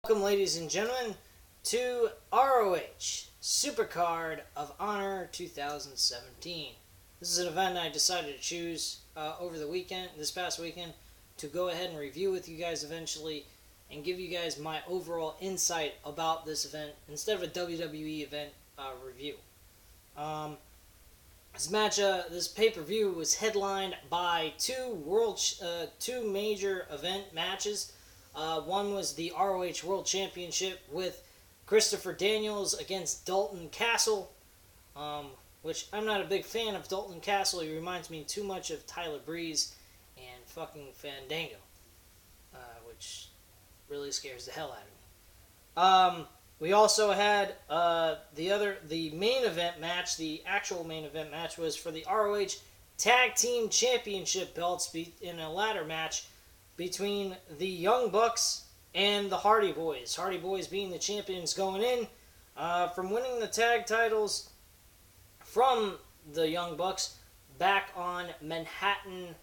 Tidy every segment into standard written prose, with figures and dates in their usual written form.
Welcome, ladies and gentlemen, to ROH Supercard of Honor 2017. This is an event I decided to choose over the weekend, this past weekend, to go ahead and review with you guys eventually and give you guys my overall insight about this event instead of a WWE event review. This pay-per-view was headlined by two major event matches. One was the ROH World Championship with Christopher Daniels against Dalton Castle, which I'm not a big fan of Dalton Castle. He reminds me too much of Tyler Breeze and fucking Fandango, which really scares the hell out of me. We also had the main event match. The actual main event match was for the ROH Tag Team Championship belts in a ladder match between the Young Bucks and the Hardy Boys. Hardy Boys being the champions going in from winning the tag titles from the Young Bucks back on Manhattan.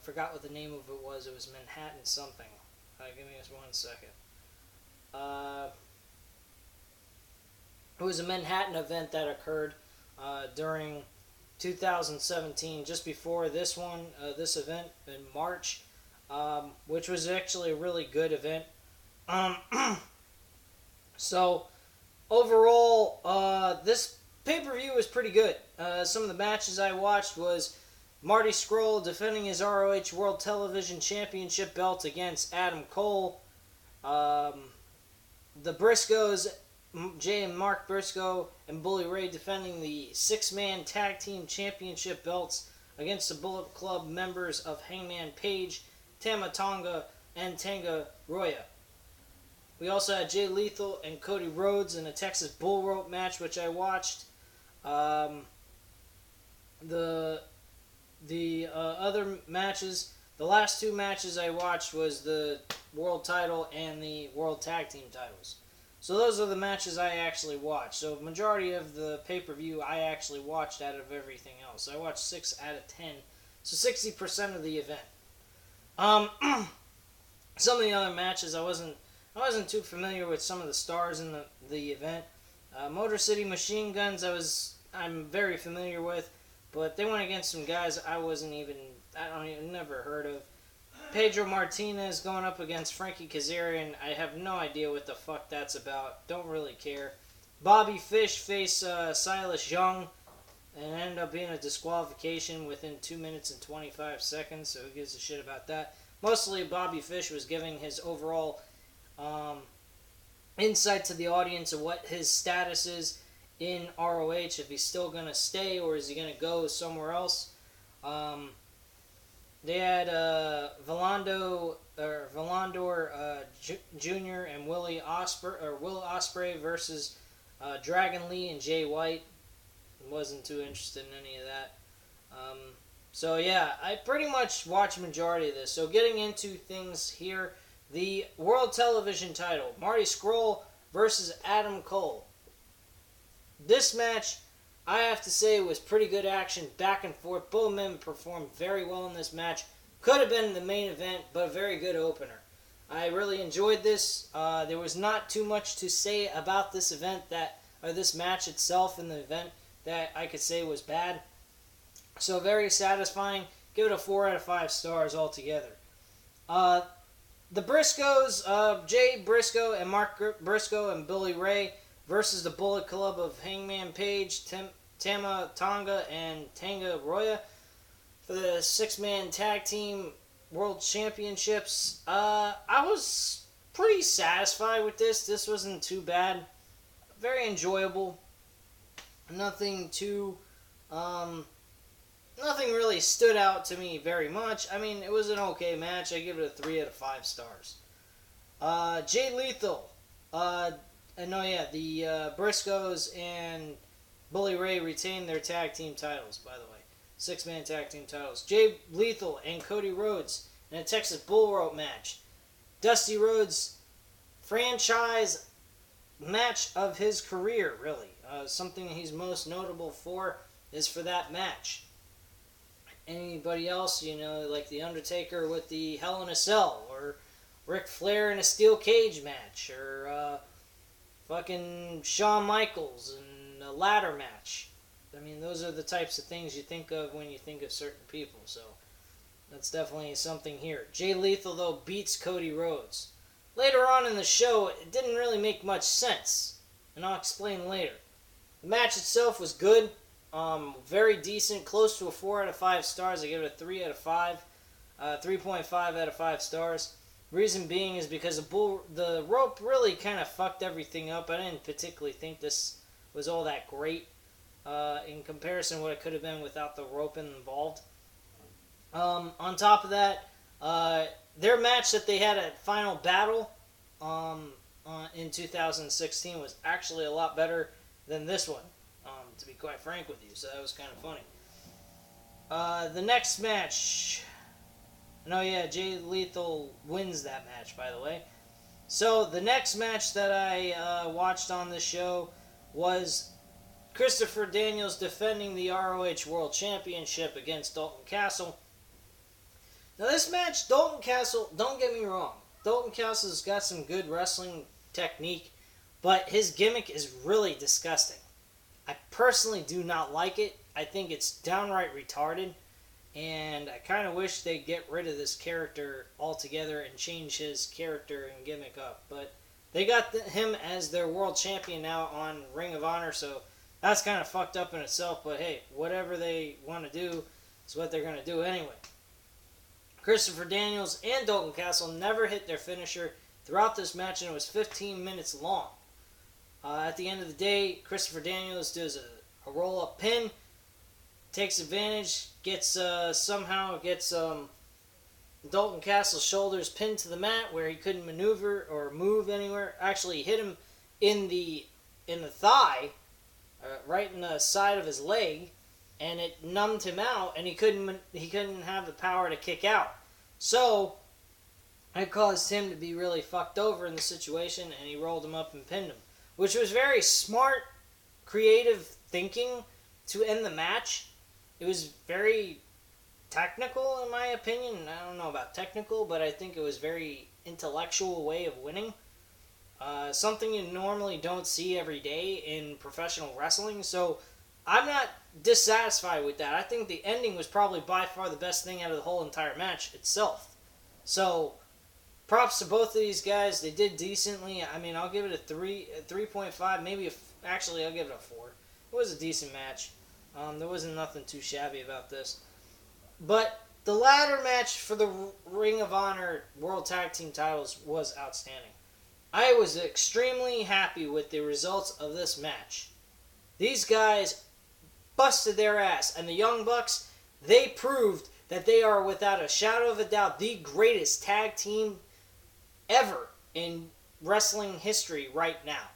Forgot what the name of it was. It was Manhattan something. Give me just 1 second. It was a Manhattan event that occurred during 2017, just before this event in March, which was actually a really good event. So, overall, this pay-per-view was pretty good. Some of the matches I watched was Marty Scurll defending his ROH World Television Championship belt against Adam Cole. The Briscoes, Jay and Mark Briscoe and Bully Ray, defending the six-man tag team championship belts against the Bullet Club members of Hangman Page, Tama Tonga, and Tanga Roya. We also had Jay Lethal and Cody Rhodes in a Texas Bull Rope match, which I watched. The other matches, the last two matches I watched was the World Title and the World Tag Team titles. So those are the matches I actually watched. So majority of the pay-per-view I actually watched out of everything else. I watched 6 out of 10. So 60% of the event. Some of the other matches I wasn't too familiar with some of the stars in the event. Motor City Machine Guns I'm very familiar with, but they went against some guys never heard of. Pedro Martinez going up against Frankie Kazarian. I have no idea what the fuck that's about. Don't really care. Bobby Fish faced Silas Young, and it ended up being a disqualification within 2 minutes and 25 seconds, so who gives a shit about that? Mostly Bobby Fish was giving his overall insight to the audience of what his status is in ROH, if he's still going to stay or is he going to go somewhere else. They had Volandor Jr. and Will Ospreay versus Dragon Lee and Jay White. Wasn't too interested in any of that. So yeah, I pretty much watched majority of this. So getting into things here, the World Television title, Marty Scurll versus Adam Cole. This match, I have to say, was pretty good action, back and forth. Both men performed very well in this match. Could have been the main event, but a very good opener. I really enjoyed this. There was not too much to say about this this match itself in the event that I could say was bad. So very satisfying. Give it a 4 out of 5 stars altogether. The Briscoes, Jay Briscoe and Mark Briscoe and Billy Ray versus the Bullet Club of Hangman Page, Tama Tonga, and Tanga Roya for the 6-man tag team world championships. I was pretty satisfied with this. This wasn't too bad. Very enjoyable. Nothing really stood out to me very much. I mean, it was an okay match. I give it a 3 out of 5 stars. Jay Lethal. The Briscoes and Bully Ray retained their tag team titles, by the way. 6-man tag team titles. Jay Lethal and Cody Rhodes in a Texas Bull Rope match. Dusty Rhodes' franchise match of his career, really. Something he's most notable for is for that match. Anybody else, like The Undertaker with the Hell in a Cell, or Ric Flair in a steel cage match, or fucking Shawn Michaels in a ladder match. I mean, those are the types of things you think of when you think of certain people, so that's definitely something here. Jay Lethal, though, beats Cody Rhodes. Later on in the show, it didn't really make much sense, and I'll explain later. The match itself was good, very decent, close to a 4 out of 5 stars. I give it a 3 out of 5, 3.5 out of 5 stars. Reason being is because the rope really kind of fucked everything up. I didn't particularly think this was all that great in comparison to what it could have been without the rope involved. On top of that, their match that they had at Final Battle in 2016 was actually a lot better than this one, to be quite frank with you, so that was kind of funny. The next match... No, yeah, Jay Lethal wins that match, by the way. So, the next match that I watched on this show was Christopher Daniels defending the ROH World Championship against Dalton Castle. Now, this match, Dalton Castle, don't get me wrong, Dalton Castle's got some good wrestling technique, but his gimmick is really disgusting. I personally do not like it. I think it's downright retarded. And I kind of wish they'd get rid of this character altogether and change his character and gimmick up. But they got him as their world champion now on Ring of Honor, so that's kind of fucked up in itself. But hey, whatever they want to do is what they're going to do anyway. Christopher Daniels and Dalton Castle never hit their finisher throughout this match, and it was 15 minutes long. At the end of the day, Christopher Daniels does a roll-up pin, takes advantage, somehow gets Dalton Castle's shoulders pinned to the mat where he couldn't maneuver or move anywhere. Actually, hit him in the thigh, right in the side of his leg, and it numbed him out, and he couldn't have the power to kick out. So it caused him to be really fucked over in the situation, and he rolled him up and pinned him, which was very smart, creative thinking to end the match. It was very technical, in my opinion. I don't know about technical, but I think it was very intellectual way of winning. Something you normally don't see every day in professional wrestling, so I'm not dissatisfied with that. I think the ending was probably by far the best thing out of the whole entire match itself. So, props to both of these guys. They did decently. I mean, I'll give it a 3.5, maybe actually I'll give it a 4. It was a decent match. There wasn't nothing too shabby about this. But the ladder match for the Ring of Honor World Tag Team titles was outstanding. I was extremely happy with the results of this match. These guys busted their ass, and the Young Bucks, they proved that they are without a shadow of a doubt the greatest tag team ever in wrestling history right now.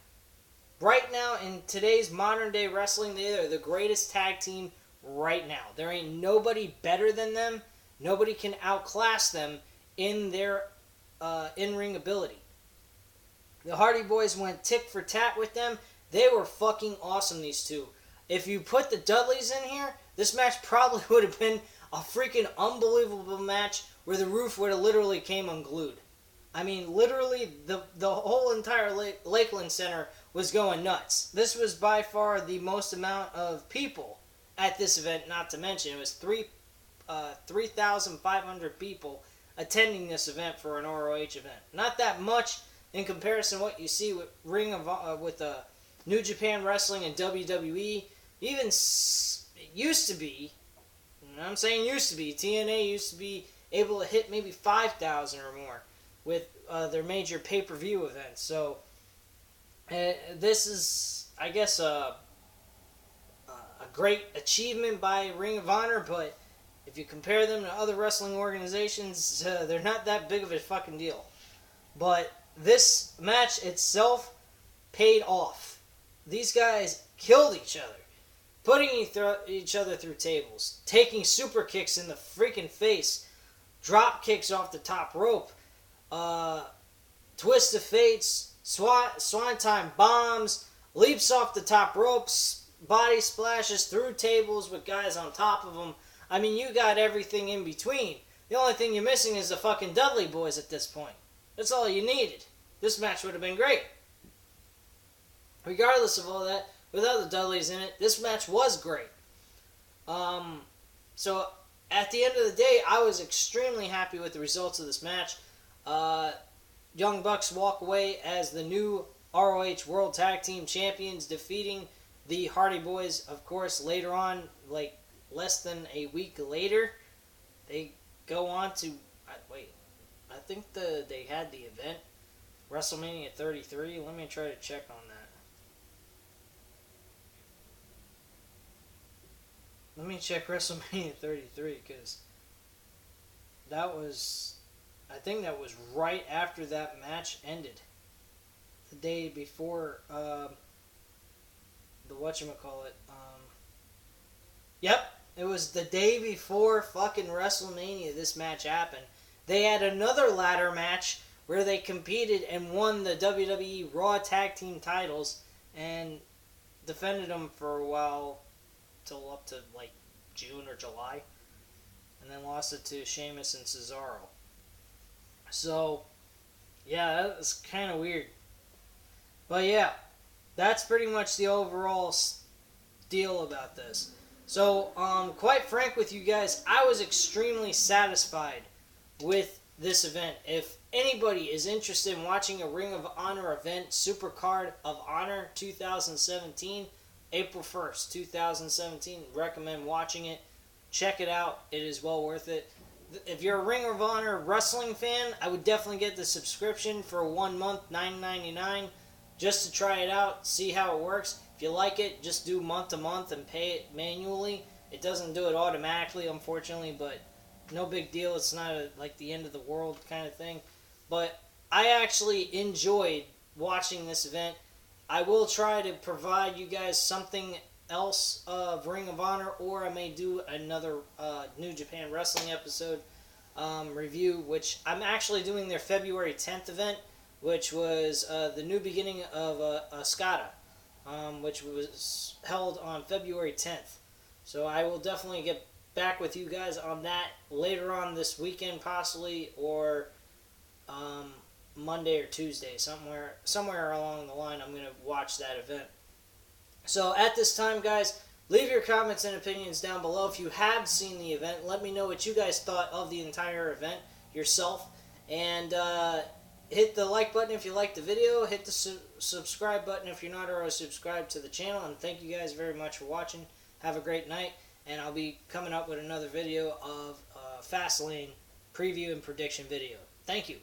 Right now, in today's modern day wrestling, they are the greatest tag team right now. There ain't nobody better than them. Nobody can outclass them in their in-ring ability. The Hardy Boys went tick for tat with them. They were fucking awesome, these two. If you put the Dudleys in here, this match probably would have been a freaking unbelievable match where the roof would have literally came unglued. I mean, literally, the whole entire Lakeland Center was going nuts. This was by far the most amount of people at this event, not to mention it was 3,500 people attending this event for an ROH event. Not that much in comparison to what you see with with New Japan Wrestling and WWE. Even it used to be, and I'm saying used to be, TNA used to be able to hit maybe 5,000 or more with their major pay-per-view events. So this is, I guess, a great achievement by Ring of Honor, but if you compare them to other wrestling organizations, they're not that big of a fucking deal. But this match itself paid off. These guys killed each other, putting each other through tables, taking super kicks in the freaking face, drop kicks off the top rope, twist of fates, swanton bombs, leaps off the top ropes, body splashes through tables with guys on top of them. I mean, you got everything in between. The only thing you're missing is the fucking Dudley Boys at this point. That's all you needed. This match would have been great. Regardless of all that, without the Dudleys in it, this match was great. So at the end of the day, I was extremely happy with the results of this match. Young Bucks walk away as the new ROH World Tag Team Champions, defeating the Hardy Boys. Of course, later on, like less than a week later, they go on to I think they had the event WrestleMania 33. Let me try to check on that. Let me check WrestleMania 33 because I think that was right after that match ended. The day before the whatchamacallit. Yep, it was the day before fucking WrestleMania this match happened. They had another ladder match where they competed and won the WWE Raw Tag Team titles and defended them for a while till up to like June or July, and then lost it to Sheamus and Cesaro. So, yeah, that was kind of weird. But yeah, that's pretty much the overall deal about this. So, quite frank with you guys, I was extremely satisfied with this event. If anybody is interested in watching a Ring of Honor event, Supercard of Honor 2017, April 1st, 2017, recommend watching it. Check it out. It is well worth it. If you're a Ring of Honor wrestling fan, I would definitely get the subscription for 1 month, $9.99, just to try it out, see how it works. If you like it, just do month to month and pay it manually. It doesn't do it automatically, unfortunately, but no big deal. It's not like the end of the world kind of thing. But I actually enjoyed watching this event. I will try to provide you guys something else of Ring of Honor, or I may do another New Japan Wrestling episode review, which I'm actually doing their February 10th event, which was the new beginning of Escada, which was held on February 10th. So I will definitely get back with you guys on that later on this weekend, possibly, or Monday or Tuesday, somewhere along the line. I'm going to watch that event. So at this time, guys, leave your comments and opinions down below. If you have seen the event, let me know what you guys thought of the entire event yourself. And hit the like button if you liked the video. Hit the subscribe button if you're not already subscribed to the channel. And thank you guys very much for watching. Have a great night. And I'll be coming up with another video of Fastlane preview and prediction video. Thank you.